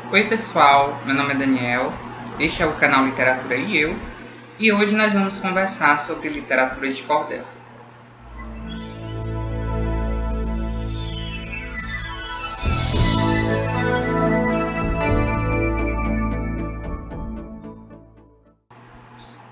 Oi pessoal, meu nome é Daniel, este é o canal Literatura e Eu, e hoje nós vamos conversar sobre literatura de cordel.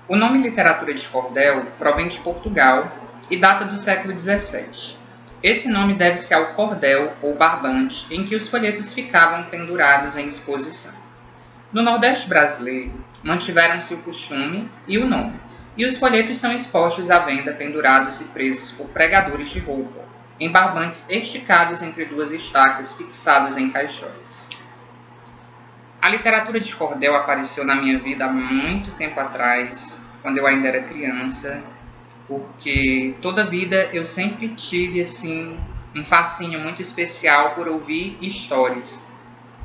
O nome literatura de cordel provém de Portugal e data do século XVII. Esse nome deve-se ao cordel ou barbante em que os folhetos ficavam pendurados em exposição. No Nordeste brasileiro, mantiveram-se o costume e o nome, e os folhetos são expostos à venda pendurados e presos por pregadores de roupa, em barbantes esticados entre duas estacas fixadas em caixões. A literatura de cordel apareceu na minha vida há muito tempo atrás, quando eu ainda era criança, porque toda a vida eu sempre tive um fascínio muito especial por ouvir histórias.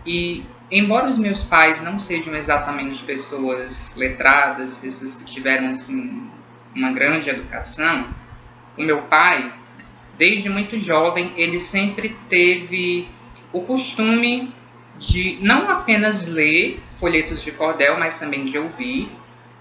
E embora os meus pais não sejam exatamente pessoas letradas, pessoas que tiveram uma grande educação, o meu pai, desde muito jovem, ele sempre teve o costume de não apenas ler folhetos de cordel, mas também de ouvir,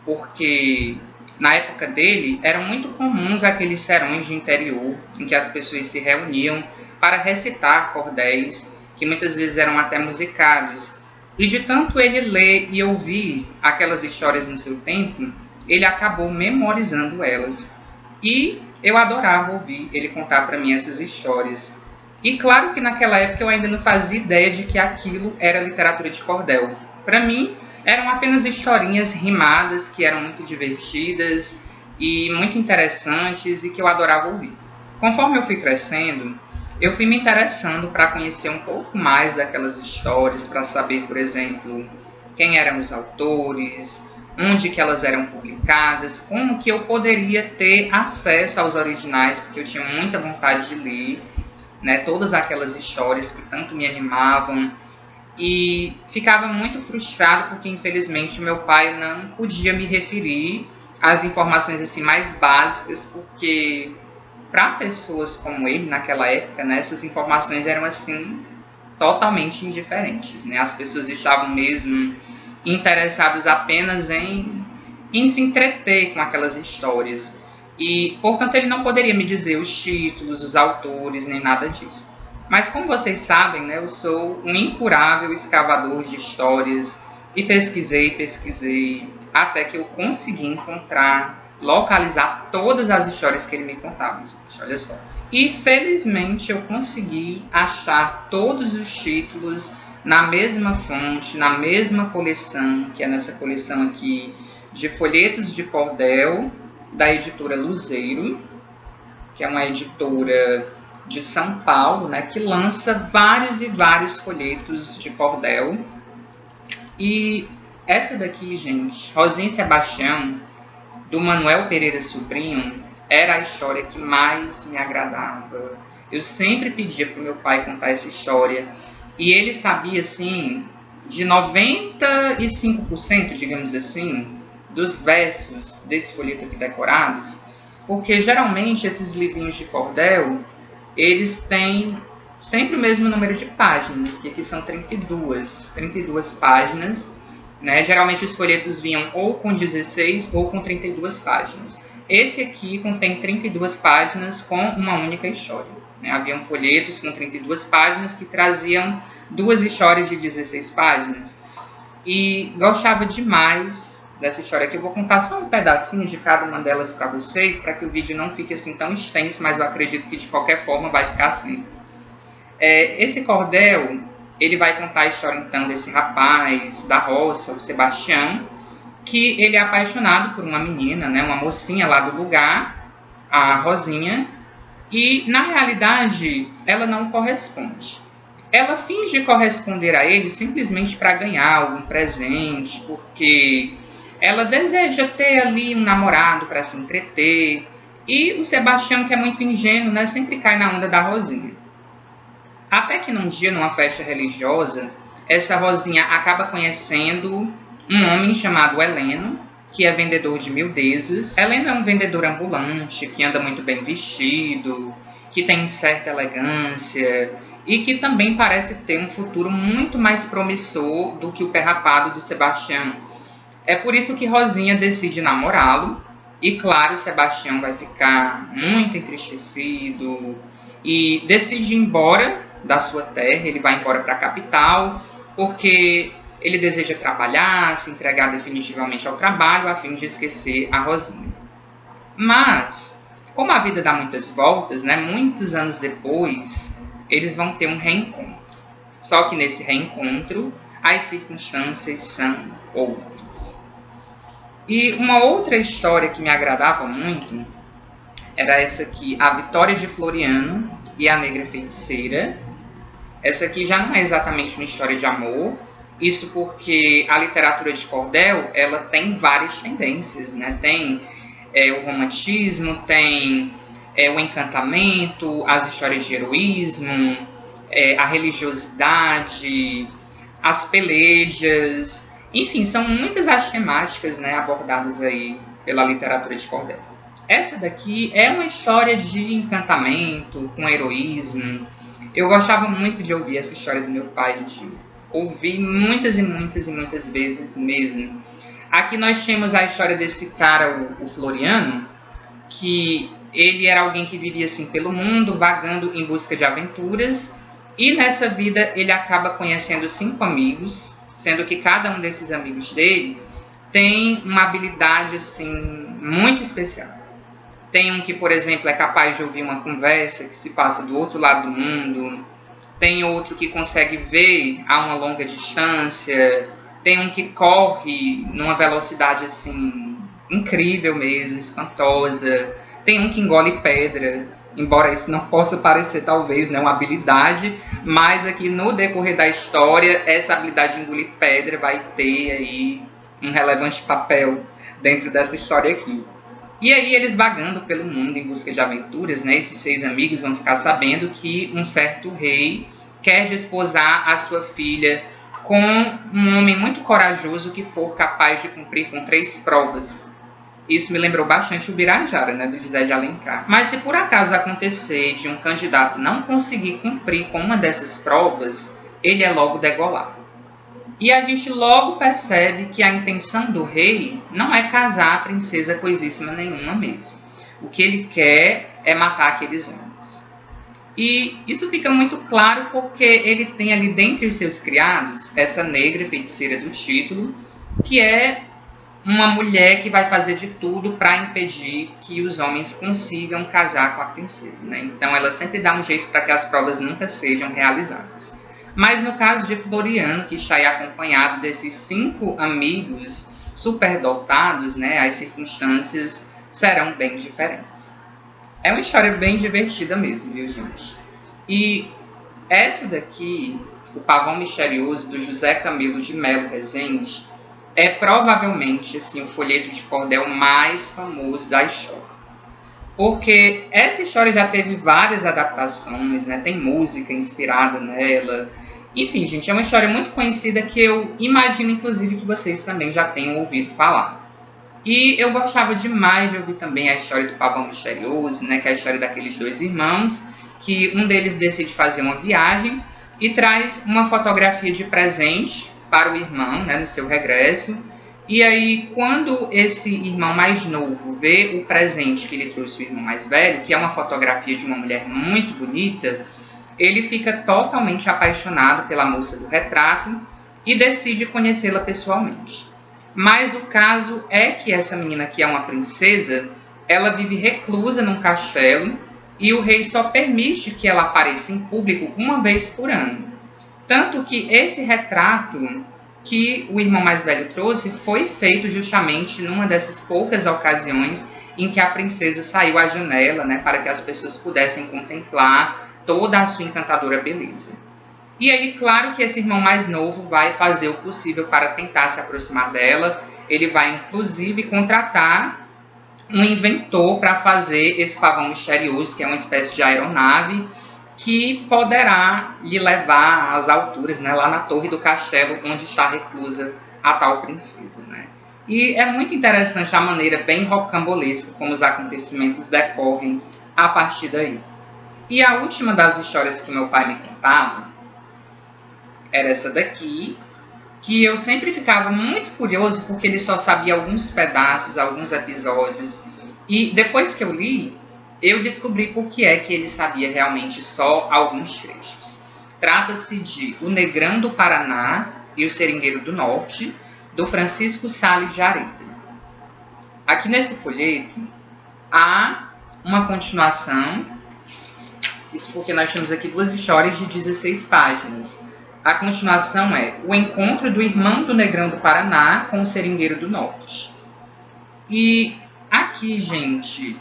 porque na época dele eram muito comuns aqueles serões de interior em que as pessoas se reuniam para recitar cordéis, que muitas vezes eram até musicados. E de tanto ele ler e ouvir aquelas histórias no seu tempo, ele acabou memorizando elas. E eu adorava ouvir ele contar para mim essas histórias. E claro que naquela época eu ainda não fazia ideia de que aquilo era literatura de cordel. Para mim, eram apenas historinhas rimadas que eram muito divertidas e muito interessantes e que eu adorava ouvir. Conforme eu fui crescendo, eu fui me interessando para conhecer um pouco mais daquelas histórias, para saber, por exemplo, quem eram os autores, onde que elas eram publicadas, como que eu poderia ter acesso aos originais, porque eu tinha muita vontade de ler, todas aquelas histórias que tanto me animavam, e ficava muito frustrado porque, infelizmente, meu pai não podia me referir às informações mais básicas, porque para pessoas como ele, naquela época, essas informações eram totalmente indiferentes. As pessoas estavam mesmo interessadas apenas em se entreter com aquelas histórias. E, portanto, ele não poderia me dizer os títulos, os autores, nem nada disso. Mas, como vocês sabem, eu sou um incurável escavador de histórias e pesquisei, até que eu consegui localizar todas as histórias que ele me contava, gente, olha só. E, felizmente, eu consegui achar todos os títulos na mesma fonte, na mesma coleção, que é nessa coleção aqui de folhetos de cordel, da editora Luzeiro, que é uma editora de São Paulo, que lança vários e vários folhetos de cordel. E essa daqui, gente, Rosinha e Sebastião, do Manuel Pereira Sobrinho, era a história que mais me agradava. Eu sempre pedia para o meu pai contar essa história, e ele sabia, de 95%, digamos assim, dos versos desse folheto aqui decorados, porque geralmente esses livrinhos de cordel, eles têm sempre o mesmo número de páginas, que aqui são 32 páginas, Geralmente os folhetos vinham ou com 16 ou com 32 páginas. Esse aqui contém 32 páginas com uma única história. Haviam folhetos com 32 páginas que traziam duas histórias de 16 páginas. E gostava demais dessa história aqui. Eu vou contar só um pedacinho de cada uma delas para vocês, para que o vídeo não fique tão extenso, mas eu acredito que de qualquer forma vai ficar assim. Esse cordel, ele vai contar a história então desse rapaz da roça, o Sebastião, que ele é apaixonado por uma menina, uma mocinha lá do lugar, a Rosinha, e na realidade ela não corresponde. Ela finge corresponder a ele simplesmente para ganhar algum presente, porque ela deseja ter ali um namorado para se entreter, e o Sebastião, que é muito ingênuo, sempre cai na onda da Rosinha. Até que num dia, numa festa religiosa, essa Rosinha acaba conhecendo um homem chamado Heleno, que é vendedor de miudezas. Heleno é um vendedor ambulante, que anda muito bem vestido, que tem certa elegância, e que também parece ter um futuro muito mais promissor do que o pé rapado do Sebastião. É por isso que Rosinha decide namorá-lo, e claro, Sebastião vai ficar muito entristecido e decide ir embora da sua terra. Ele vai embora para a capital, porque ele deseja trabalhar, se entregar definitivamente ao trabalho, a fim de esquecer a Rosinha. Mas, como a vida dá muitas voltas, né, muitos anos depois, eles vão ter um reencontro. Só que nesse reencontro, as circunstâncias são outras. E uma outra história que me agradava muito era essa aqui, A Vitória de Floriano e a Negra Feiticeira. Essa aqui já não é exatamente uma história de amor, isso porque a literatura de cordel, ela tem várias tendências, né? Tem o romantismo, tem o encantamento, as histórias de heroísmo, a religiosidade, as pelejas, enfim, são muitas as temáticas, né, abordadas aí pela literatura de cordel. Essa daqui é uma história de encantamento, com heroísmo. Eu gostava muito de ouvir essa história do meu pai, de ouvir muitas e muitas e muitas vezes mesmo. Aqui nós temos a história desse cara, o Floriano, que ele era alguém que vivia assim pelo mundo, vagando em busca de aventuras, e nessa vida ele acaba conhecendo 5 amigos, sendo que cada um desses amigos dele tem uma habilidade assim muito especial. Tem um que, por exemplo, é capaz de ouvir uma conversa que se passa do outro lado do mundo. Tem outro que consegue ver a uma longa distância. Tem um que corre numa velocidade assim incrível mesmo, espantosa. Tem um que engole pedra, embora isso não possa parecer talvez, né, uma habilidade, mas aqui no decorrer da história, essa habilidade de engolir pedra vai ter aí um relevante papel dentro dessa história aqui. E aí eles vagando pelo mundo em busca de aventuras, né, esses 6 amigos vão ficar sabendo que um certo rei quer desposar a sua filha com um homem muito corajoso que for capaz de cumprir com 3 provas. Isso me lembrou bastante o Birajara, né, do José de Alencar. Mas se por acaso acontecer de um candidato não conseguir cumprir com uma dessas provas, ele é logo degolado. E a gente logo percebe que a intenção do rei não é casar a princesa coisíssima nenhuma mesmo. O que ele quer é matar aqueles homens. E isso fica muito claro porque ele tem ali dentre os seus criados essa negra feiticeira do título, que é uma mulher que vai fazer de tudo para impedir que os homens consigam casar com a princesa, né? Então ela sempre dá um jeito para que as provas nunca sejam realizadas. Mas no caso de Floriano, que está aí acompanhado desses 5 amigos superdotados, né, as circunstâncias serão bem diferentes. É uma história bem divertida mesmo, viu, gente? E essa daqui, O Pavão Misterioso, do José Camilo de Melo Rezende, é provavelmente assim, o folheto de cordel mais famoso da história. Porque essa história já teve várias adaptações, né? Tem música inspirada nela. Enfim, gente, é uma história muito conhecida que eu imagino, inclusive, que vocês também já tenham ouvido falar. E eu gostava demais de ouvir também a história do Pavão Misterioso, né? Que é a história daqueles 2 irmãos, que um deles decide fazer uma viagem e traz uma fotografia de presente para o irmão, né, no seu regresso. E aí, quando esse irmão mais novo vê o presente que ele trouxe ao irmão mais velho, que é uma fotografia de uma mulher muito bonita, ele fica totalmente apaixonado pela moça do retrato e decide conhecê-la pessoalmente. Mas o caso é que essa menina, que é uma princesa, ela vive reclusa num castelo e o rei só permite que ela apareça em público uma vez por ano. Tanto que esse retrato que o irmão mais velho trouxe foi feito justamente numa dessas poucas ocasiões em que a princesa saiu à janela, né, para que as pessoas pudessem contemplar toda a sua encantadora beleza. E aí, claro que esse irmão mais novo vai fazer o possível para tentar se aproximar dela. Ele vai, inclusive, contratar um inventor para fazer esse pavão misterioso, que é uma espécie de aeronave, que poderá lhe levar às alturas, né, lá na torre do castelo onde está reclusa a tal princesa, né? E é muito interessante a maneira bem rocambolesca como os acontecimentos decorrem a partir daí. E a última das histórias que meu pai me contava era essa daqui, que eu sempre ficava muito curioso porque ele só sabia alguns pedaços, alguns episódios. E depois que eu li, eu descobri por que é que ele sabia realmente só alguns trechos. Trata-se de O Negrão do Paraná e o Seringueiro do Norte, do Francisco Salles de Areta. Aqui nesse folheto há uma continuação, isso porque nós temos aqui duas histórias de 16 páginas. A continuação é O Encontro do Irmão do Negrão do Paraná com o Seringueiro do Norte. E aqui, gente,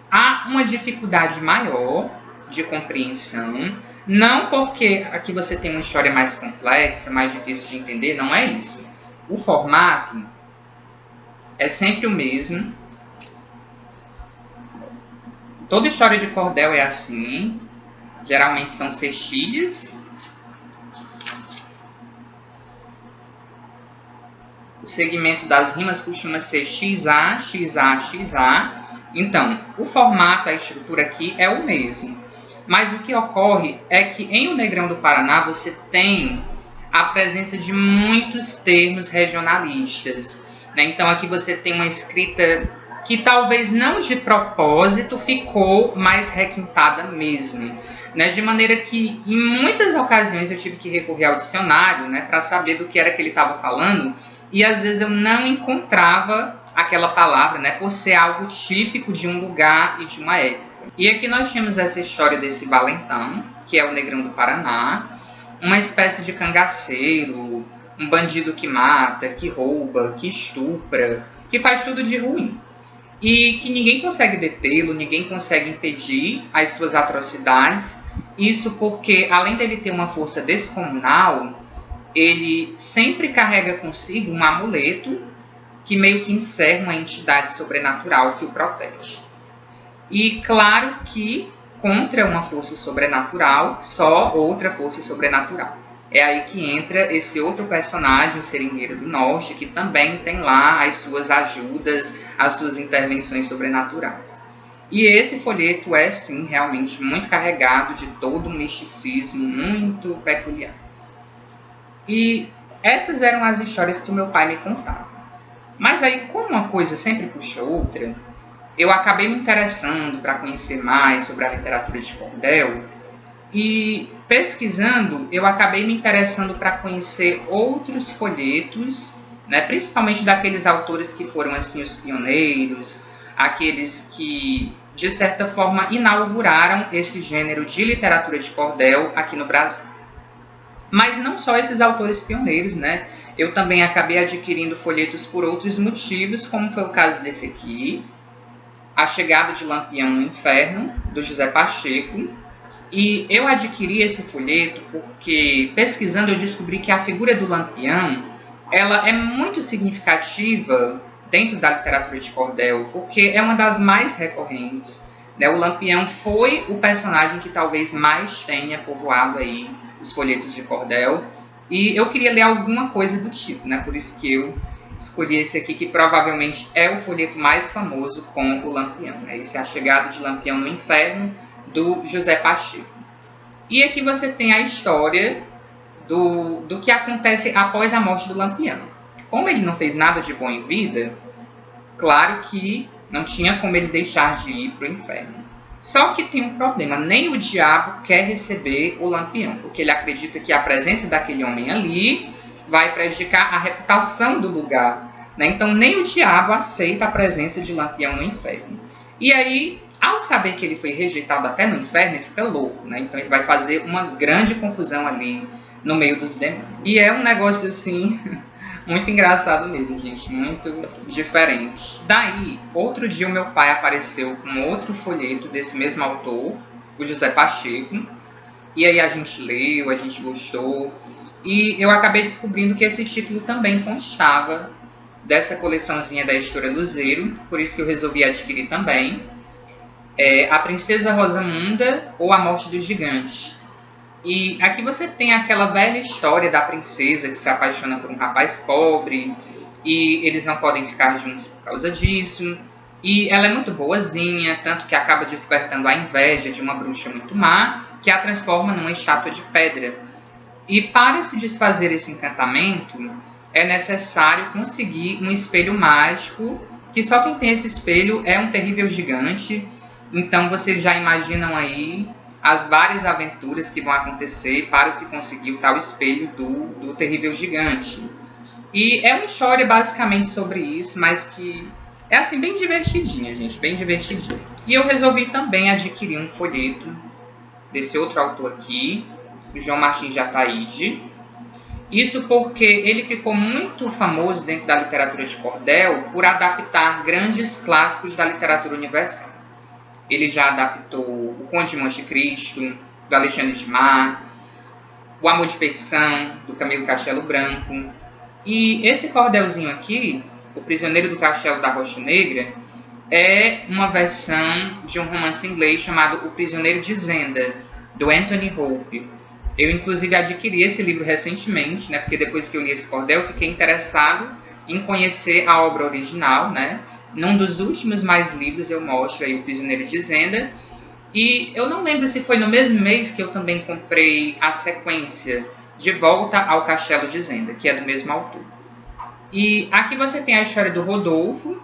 há uma dificuldade maior de compreensão, não porque aqui você tem uma história mais complexa, mais difícil de entender, não é isso. O formato é sempre o mesmo. Toda história de cordel é assim, geralmente são cestilhas. O segmento das rimas costuma ser XA, XA, XA. Então, o formato, a estrutura aqui é o mesmo. Mas o que ocorre é que em O Negrão do Paraná você tem a presença de muitos termos regionalistas, né? Então aqui você tem uma escrita que talvez não de propósito ficou mais requintada mesmo, né? De maneira que em muitas ocasiões eu tive que recorrer ao dicionário, né, para saber do que era que ele estava falando, e às vezes eu não encontrava aquela palavra, né, por ser algo típico de um lugar e de uma época. E aqui nós temos essa história desse valentão, que é o Negrão do Paraná, uma espécie de cangaceiro, um bandido que mata, que rouba, que estupra, que faz tudo de ruim. E que ninguém consegue detê-lo, ninguém consegue impedir as suas atrocidades. Isso porque, além dele ter uma força descomunal, ele sempre carrega consigo um amuleto que meio que encerra uma entidade sobrenatural que o protege. E claro que contra uma força sobrenatural, só outra força sobrenatural. É aí que entra esse outro personagem, o Seringueiro do Norte, que também tem lá as suas ajudas, as suas intervenções sobrenaturais. E esse folheto é, sim, realmente muito carregado de todo um misticismo muito peculiar. E essas eram as histórias que o meu pai me contava. Mas aí, como uma coisa sempre puxa outra, eu acabei me interessando para conhecer mais sobre a literatura de cordel. E pesquisando, eu acabei me interessando para conhecer outros folhetos, né, principalmente daqueles autores que foram assim os pioneiros, aqueles que, de certa forma, inauguraram esse gênero de literatura de cordel aqui no Brasil. Mas não só esses autores pioneiros, né? Eu também acabei adquirindo folhetos por outros motivos, como foi o caso desse aqui, A Chegada de Lampião no Inferno, do José Pacheco. E eu adquiri esse folheto porque, pesquisando, eu descobri que a figura do Lampião ela é muito significativa dentro da literatura de cordel, porque é uma das mais recorrentes, né? O Lampião foi o personagem que talvez mais tenha povoado aí os folhetos de cordel, e eu queria ler alguma coisa do tipo, né? Por isso que eu escolhi esse aqui, que provavelmente é o folheto mais famoso com o Lampião, né? Esse é A Chegada de Lampião no Inferno, do José Pacheco. E aqui você tem a história do que acontece após a morte do Lampião. Como ele não fez nada de bom em vida, claro que não tinha como ele deixar de ir para o inferno. Só que tem um problema, nem o diabo quer receber o Lampião, porque ele acredita que a presença daquele homem ali vai prejudicar a reputação do lugar, né? Então nem o diabo aceita a presença de Lampião no inferno. E aí, ao saber que ele foi rejeitado até no inferno, ele fica louco, né? Então ele vai fazer uma grande confusão ali no meio dos demônios. E é um negócio assim muito engraçado mesmo, gente, muito diferente. Daí, outro dia o meu pai apareceu com outro folheto desse mesmo autor, o José Pacheco, e aí a gente leu, a gente gostou, e eu acabei descobrindo que esse título também constava dessa coleçãozinha da editora Luzeiro, por isso que eu resolvi adquirir também. A Princesa Rosamunda ou A Morte do Gigante. E aqui você tem aquela velha história da princesa que se apaixona por um rapaz pobre e eles não podem ficar juntos por causa disso. E ela é muito boazinha, tanto que acaba despertando a inveja de uma bruxa muito má, que a transforma numa estátua de pedra. E para se desfazer esse encantamento, é necessário conseguir um espelho mágico, que só quem tem esse espelho é um terrível gigante. Então vocês já imaginam aí as várias aventuras que vão acontecer para se conseguir o tal espelho do terrível gigante. E é uma história basicamente sobre isso, mas que é assim bem divertidinha, gente, bem divertidinha. E eu resolvi também adquirir um folheto desse outro autor aqui, João Martins de Ataíde. Isso porque ele ficou muito famoso dentro da literatura de cordel por adaptar grandes clássicos da literatura universal. Ele já adaptou O Conde de Monte Cristo, do Alexandre Dumas, O Amor de Perdição, do Camilo Castelo Branco. E esse cordelzinho aqui, O Prisioneiro do Castelo da Rocha Negra, é uma versão de um romance inglês chamado O Prisioneiro de Zenda, do Anthony Hope. Eu, inclusive, adquiri esse livro recentemente, né, porque depois que eu li esse cordel, eu fiquei interessado em conhecer a obra original, né? Num dos últimos mais livros eu mostro aí O Prisioneiro de Zenda. E eu não lembro se foi no mesmo mês que eu também comprei a sequência De Volta ao Castelo de Zenda, que é do mesmo autor. E aqui você tem a história do Rodolfo,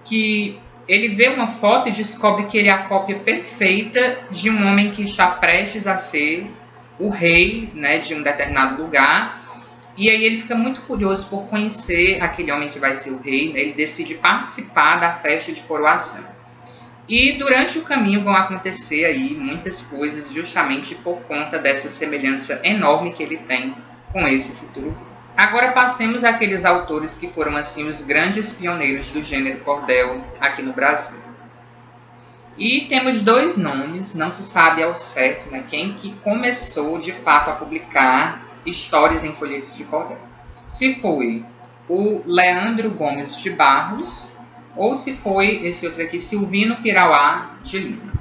que ele vê uma foto e descobre que ele é a cópia perfeita de um homem que está prestes a ser o rei, né, de um determinado lugar. E aí ele fica muito curioso por conhecer aquele homem que vai ser o rei, né? Ele decide participar da festa de coroação. E durante o caminho vão acontecer aí muitas coisas justamente por conta dessa semelhança enorme que ele tem com esse futuro. Agora passemos àqueles autores que foram assim os grandes pioneiros do gênero cordel aqui no Brasil. E temos dois nomes, não se sabe ao certo, né, quem que começou de fato a publicar histórias em folhetos de cordel. Se foi o Leandro Gomes de Barros ou se foi esse outro aqui, Silvino Pirauá de Lima.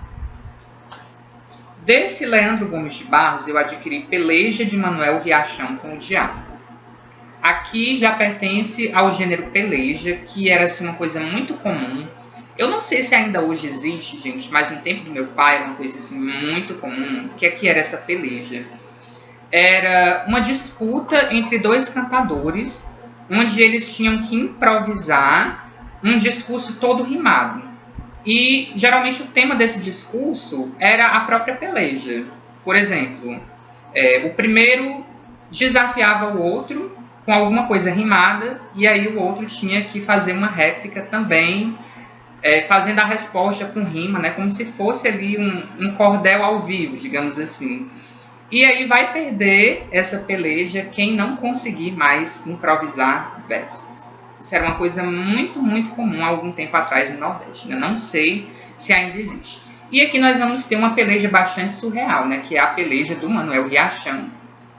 Desse Leandro Gomes de Barros eu adquiri Peleja de Manuel Riachão com o Diabo. Aqui já pertence ao gênero peleja, que era assim, uma coisa muito comum. Eu não sei se ainda hoje existe, gente, mas no tempo do meu pai era uma coisa assim, muito comum. O que é que era essa peleja? Era uma disputa entre dois cantadores, onde eles tinham que improvisar um discurso todo rimado. E geralmente o tema desse discurso era a própria peleja. Por exemplo, o primeiro desafiava o outro com alguma coisa rimada, e aí o outro tinha que fazer uma réplica também, fazendo a resposta com rima, né, como se fosse ali um cordel ao vivo, digamos assim. E aí vai perder essa peleja quem não conseguir mais improvisar versos. Isso era uma coisa muito, muito comum há algum tempo atrás no Nordeste. Eu não sei se ainda existe. E aqui nós vamos ter uma peleja bastante surreal, né, que é a peleja do Manuel Riachão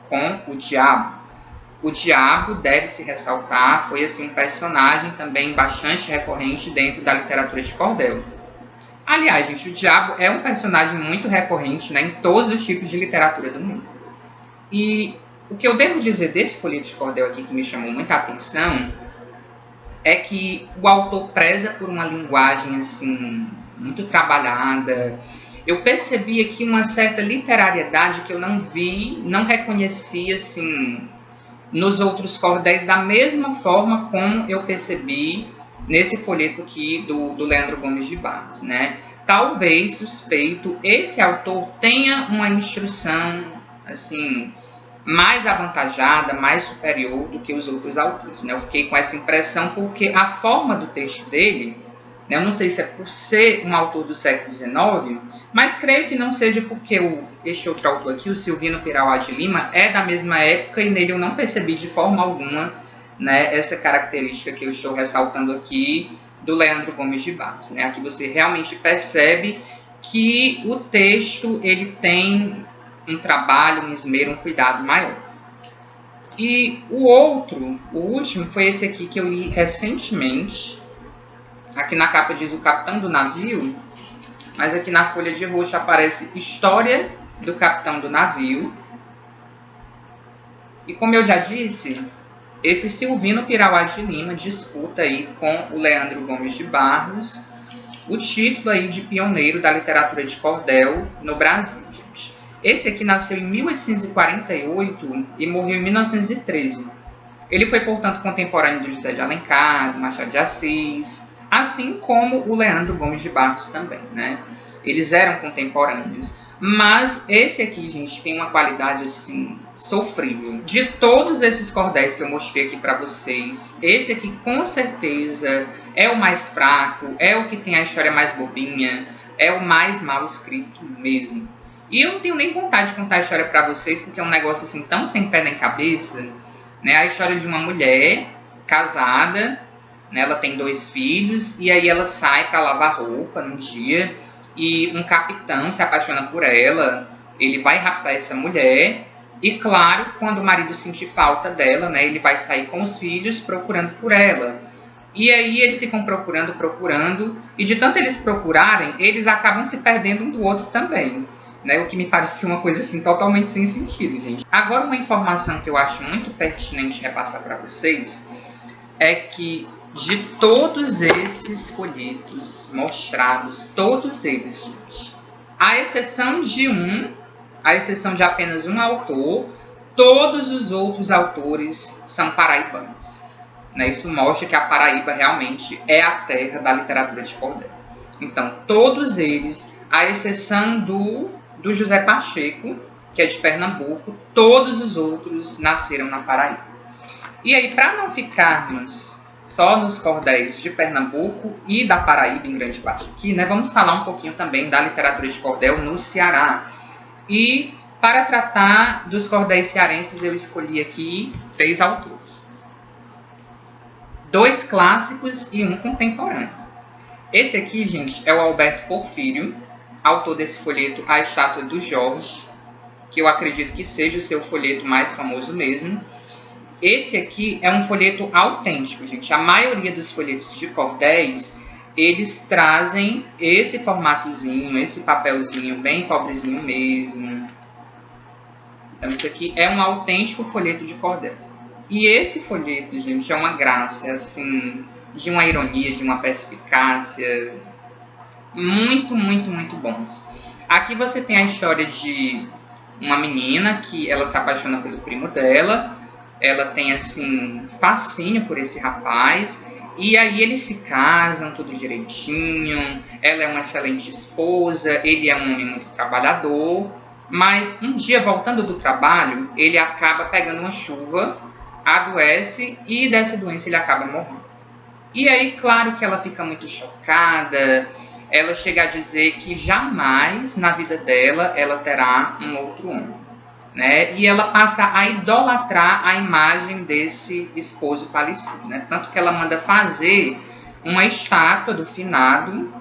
com o Diabo. O Diabo, deve-se ressaltar, foi assim, um personagem também bastante recorrente dentro da literatura de cordel. Aliás, gente, o Diabo é um personagem muito recorrente, né, em todos os tipos de literatura do mundo. E o que eu devo dizer desse folheto de cordel aqui que me chamou muita atenção é que o autor preza por uma linguagem assim, muito trabalhada. Eu percebi aqui uma certa literariedade que eu não vi, não reconheci assim, nos outros cordéis da mesma forma como eu percebi nesse folheto aqui do Leandro Gomes de Barros, né? Talvez, suspeito, esse autor tenha uma instrução assim, mais avantajada, mais superior do que os outros autores, né? Eu fiquei com essa impressão porque a forma do texto dele, né, eu não sei se é por ser um autor do século XIX, mas creio que não seja porque este outro autor aqui, o Silvino Pirauá de Lima, é da mesma época e nele eu não percebi de forma alguma, né, essa característica que eu estou ressaltando aqui do Leandro Gomes de Barros, né? Aqui você realmente percebe que o texto ele tem um trabalho, um esmero, um cuidado maior. E o último, foi esse aqui que eu li recentemente. Aqui na capa diz o Capitão do Navio, mas aqui na folha de roxo aparece História do Capitão do Navio. E como eu já disse, esse Silvino Pirauá de Lima disputa aí com o Leandro Gomes de Barros o título aí de pioneiro da literatura de cordel no Brasil, gente. Esse aqui nasceu em 1848 e morreu em 1913. Ele foi, portanto, contemporâneo do José de Alencar, do Machado de Assis, assim como o Leandro Gomes de Barros também, né? Eles eram contemporâneos. Mas esse aqui, gente, tem uma qualidade, assim, sofrível. De todos esses cordéis que eu mostrei aqui para vocês, esse aqui, com certeza, é o mais fraco, é o que tem a história mais bobinha, é o mais mal escrito mesmo. E eu não tenho nem vontade de contar a história para vocês, porque é um negócio, assim, tão sem pé nem cabeça, né? A história de uma mulher casada, né? Ela tem 2 filhos, e aí ela sai para lavar roupa num dia, e um capitão se apaixona por ela, ele vai raptar essa mulher, e claro, quando o marido sentir falta dela, né, ele vai sair com os filhos procurando por ela. E aí eles ficam procurando, e de tanto eles procurarem, eles acabam se perdendo um do outro também. Né, o que me parecia uma coisa assim totalmente sem sentido, gente. Agora, uma informação que eu acho muito pertinente repassar para vocês é que de todos esses folhetos mostrados, todos eles, gente, à exceção de apenas um autor, todos os outros autores são paraibanos. Né? Isso mostra que a Paraíba realmente é a terra da literatura de cordel. Então, todos eles, à exceção do José Pacheco, que é de Pernambuco, todos os outros nasceram na Paraíba. E aí, para não ficarmos só nos cordéis de Pernambuco e da Paraíba, em grande parte aqui, né, vamos falar um pouquinho também da literatura de cordel no Ceará. E para tratar dos cordéis cearenses, eu escolhi aqui 3 autores. 2 clássicos e um contemporâneo. Esse aqui, gente, é o Alberto Porfírio, autor desse folheto A Estátua do Jorge, que eu acredito que seja o seu folheto mais famoso mesmo. Esse aqui é um folheto autêntico, gente. A maioria dos folhetos de cordéis, eles trazem esse formatozinho, esse papelzinho bem pobrezinho mesmo. Então, isso aqui é um autêntico folheto de cordel. E esse folheto, gente, é uma graça, assim, de uma ironia, de uma perspicácia, muito, muito, muito bons. Aqui você tem a história de uma menina que ela se apaixona pelo primo dela. Ela tem, assim, fascínio por esse rapaz. E aí eles se casam, tudo direitinho. Ela é uma excelente esposa. Ele é um homem muito trabalhador. Mas um dia, voltando do trabalho, ele acaba pegando uma chuva, adoece e dessa doença ele acaba morrendo. E aí, claro que ela fica muito chocada. Ela chega a dizer que jamais na vida dela ela terá um outro homem. Né? E ela passa a idolatrar a imagem desse esposo falecido. Né? Tanto que ela manda fazer uma estátua do finado,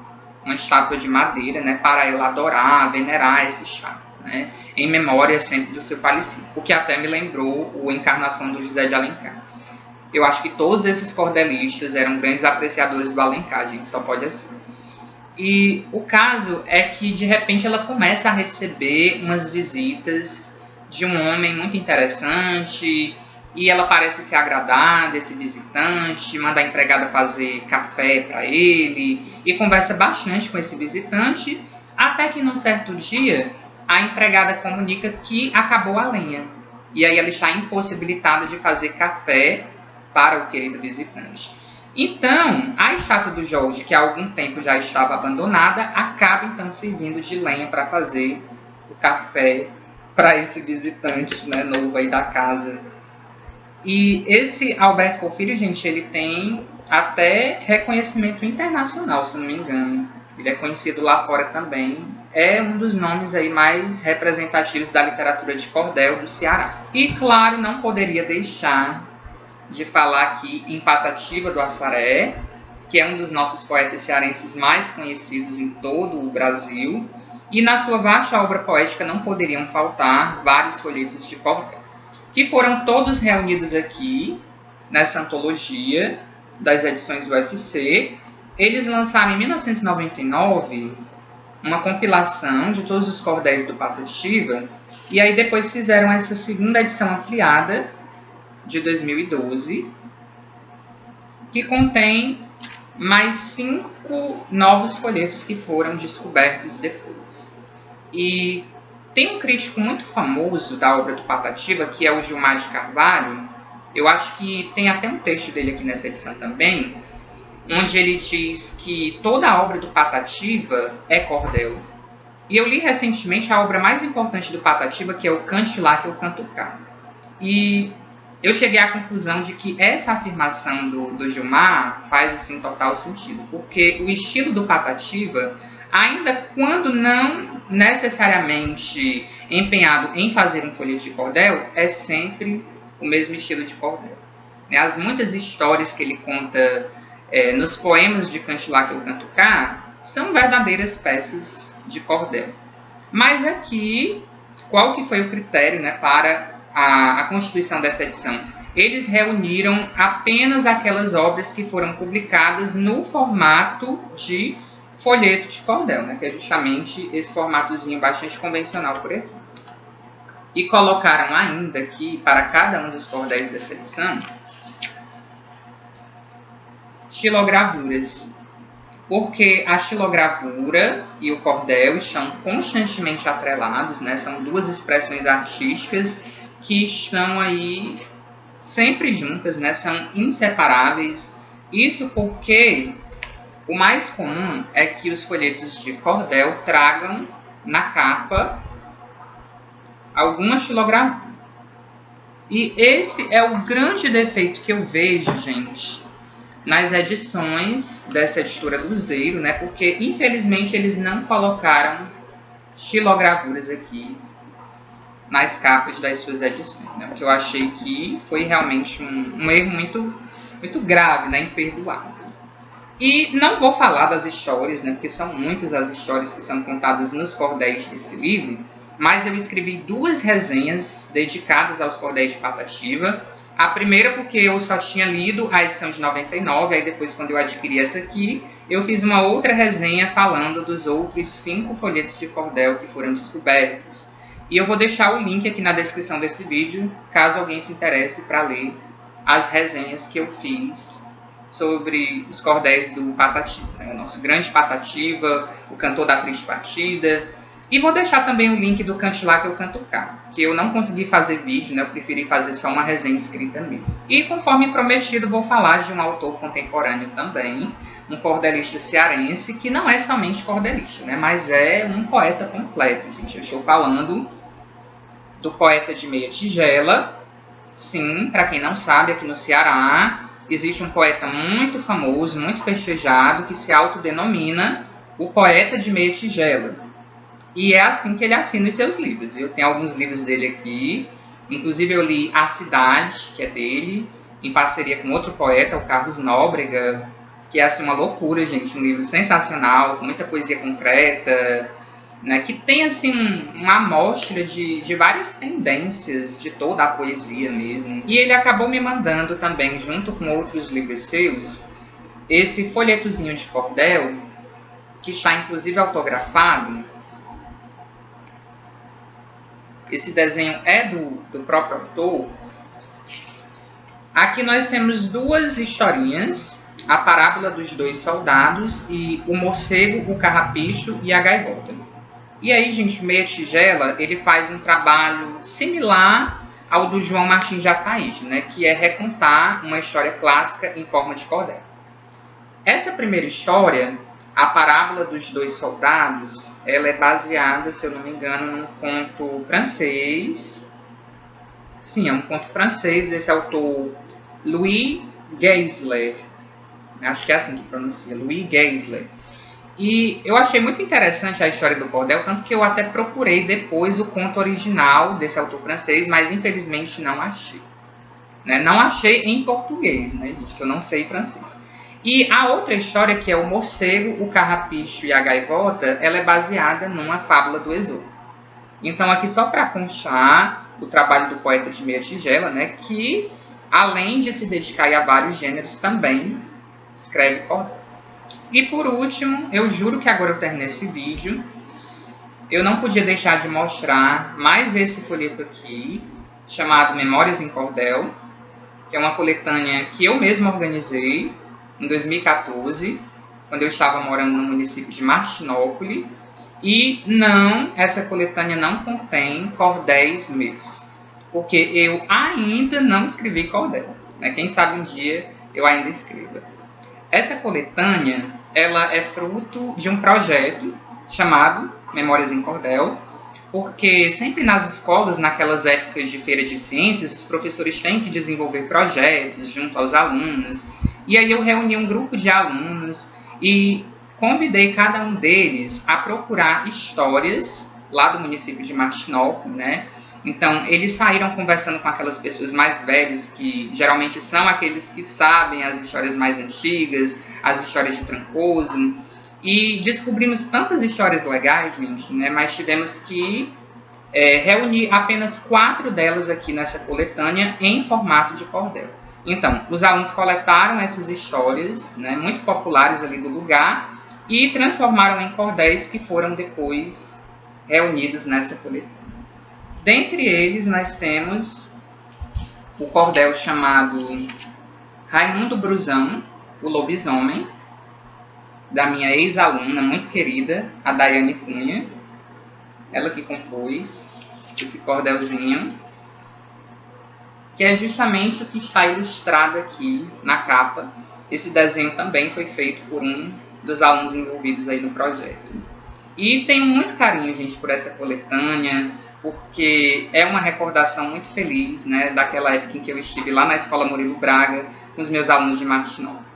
uma estátua de madeira, né? Para ela adorar, venerar essa estátua. Né? Em memória sempre do seu falecido. O que até me lembrou a encarnação do José de Alencar. Eu acho que todos esses cordelistas eram grandes apreciadores do Alencar, gente, só pode assim. E o caso é que, de repente, ela começa a receber umas visitas de um homem muito interessante, e ela parece se agradar desse visitante, manda a empregada fazer café para ele, e conversa bastante com esse visitante, até que num certo dia a empregada comunica que acabou a lenha, e aí ela está impossibilitada de fazer café para o querido visitante. Então, a estátua do Jorge, que há algum tempo já estava abandonada, acaba então servindo de lenha para fazer o café para esse visitante, né, novo aí da casa. E esse Alberto Porfírio, gente, ele tem até reconhecimento internacional, se não me engano. Ele é conhecido lá fora também. É um dos nomes aí mais representativos da literatura de cordel do Ceará. E, claro, não poderia deixar de falar aqui em Patativa do Assaré, que é um dos nossos poetas cearenses mais conhecidos em todo o Brasil. E na sua vasta obra poética não poderiam faltar vários folhetos de cordel, que foram todos reunidos aqui nessa antologia das edições UFC. Eles lançaram em 1999 uma compilação de todos os cordéis do Patativa, e aí depois fizeram essa segunda edição ampliada de 2012, que contém mais 5 novos folhetos que foram descobertos depois. E tem um crítico muito famoso da obra do Patativa, que é o Gilmar de Carvalho. Eu acho que tem até um texto dele aqui nessa edição também, onde ele diz que toda a obra do Patativa é cordel. E eu li recentemente a obra mais importante do Patativa, que é o Cante Lá que eu canto cá. E eu cheguei à conclusão de que essa afirmação do Gilmar faz assim, total sentido, porque o estilo do Patativa, ainda quando não necessariamente empenhado em fazer um folheto de cordel, é sempre o mesmo estilo de cordel. As muitas histórias que ele conta nos poemas de Cante Lá que eu canto cá são verdadeiras peças de cordel. Mas aqui, qual que foi o critério, para a constituição dessa edição? Eles reuniram apenas aquelas obras que foram publicadas no formato de folheto de cordel, que é justamente esse formatozinho bastante convencional por aqui. E colocaram ainda aqui, para cada um dos cordéis dessa edição, xilogravuras, porque a xilogravura e o cordel estão constantemente atrelados, são duas expressões artísticas que estão aí sempre juntas, são inseparáveis. Isso porque o mais comum é que os folhetos de cordel tragam na capa alguma xilogravura. E esse é o grande defeito que eu vejo, gente, nas edições dessa editora Luzeiro, porque infelizmente eles não colocaram xilogravuras aqui nas capas das suas edições, porque eu achei que foi realmente um erro muito grave, imperdoável. E não vou falar das histórias, porque são muitas as histórias que são contadas nos cordéis desse livro, mas eu escrevi 2 resenhas dedicadas aos cordéis de Patativa. A primeira porque eu só tinha lido a edição de 99, aí depois quando eu adquiri essa aqui, eu fiz uma outra resenha falando dos outros 5 folhetos de cordel que foram descobertos. E eu vou deixar o link aqui na descrição desse vídeo, caso alguém se interesse para ler as resenhas que eu fiz sobre os cordéis do Patativa, o nosso grande Patativa, o cantor da triste partida. E vou deixar também o link do Cante Lá que eu canto cá, que eu não consegui fazer vídeo, eu preferi fazer só uma resenha escrita mesmo. E conforme prometido, vou falar de um autor contemporâneo também, um cordelista cearense, que não é somente cordelista, mas é um poeta completo, gente. Eu estou falando do poeta de meia tigela. Sim, para quem não sabe, aqui no Ceará existe um poeta muito famoso, muito festejado, que se autodenomina o poeta de meia tigela. E é assim que ele assina os seus livros, viu? Tem alguns livros dele aqui, inclusive eu li A Cidade, que é dele, em parceria com outro poeta, o Carlos Nóbrega, que é assim uma loucura, gente, um livro sensacional, com muita poesia concreta, que tem assim uma amostra de várias tendências de toda a poesia mesmo. E ele acabou me mandando também, junto com outros livros seus, esse folhetozinho de cordel, que está inclusive autografado. Esse desenho é do próprio autor. Aqui nós temos 2 historinhas, a parábola dos 2 soldados e o morcego, o carrapicho e a gaivota. E aí, gente, o Meia Tigela, ele faz um trabalho similar ao do João Martins de Ataíde, que é recontar uma história clássica em forma de cordel. Essa primeira história, a parábola dos 2 soldados, ela é baseada, se eu não me engano, num conto francês. Sim, é um conto francês desse autor Louis Geisler. Acho que é assim que pronuncia, Louis Geisler. E eu achei muito interessante a história do cordel, tanto que eu até procurei depois o conto original desse autor francês, mas infelizmente não achei. Não achei em português, gente, que eu não sei francês. E a outra história, que é o morcego, o carrapicho e a gaivota, ela é baseada numa fábula do Esopo. Então, aqui só para constar o trabalho do poeta de meia tigela, que além de se dedicar a vários gêneros, também escreve cordel. E por último, eu juro que agora eu termino esse vídeo, eu não podia deixar de mostrar mais esse folheto aqui, chamado Memórias em Cordel, que é uma coletânea que eu mesmo organizei, em 2014, quando eu estava morando no município de Martinópole, e não, essa coletânea não contém cordéis meus, porque eu ainda não escrevi cordel, né? Quem sabe um dia eu ainda escreva. Essa coletânea, ela é fruto de um projeto chamado Memórias em Cordel, porque sempre nas escolas, naquelas épocas de feira de ciências, os professores têm que desenvolver projetos junto aos alunos, e aí eu reuni um grupo de alunos e convidei cada um deles a procurar histórias lá do município de Martinópole, né? Então, eles saíram conversando com aquelas pessoas mais velhas, que geralmente são aqueles que sabem as histórias mais antigas, as histórias de Trancoso, e descobrimos tantas histórias legais, gente, né? Mas tivemos que reunir apenas 4 delas aqui nessa coletânea em formato de cordel. Então, os alunos coletaram essas histórias, né, muito populares ali do lugar, e transformaram em cordéis que foram depois reunidos nessa coletânea. Dentre eles, nós temos o cordel chamado Raimundo Brusão, o Lobisomem, da minha ex-aluna muito querida, a Daiane Cunha. Ela que compôs esse cordelzinho, que é justamente o que está ilustrado aqui na capa. Esse desenho também foi feito por um dos alunos envolvidos aí no projeto. E tenho muito carinho, gente, por essa coletânea, porque é uma recordação muito feliz, né, daquela época em que eu estive lá na Escola Murilo Braga com os meus alunos de Martinópole.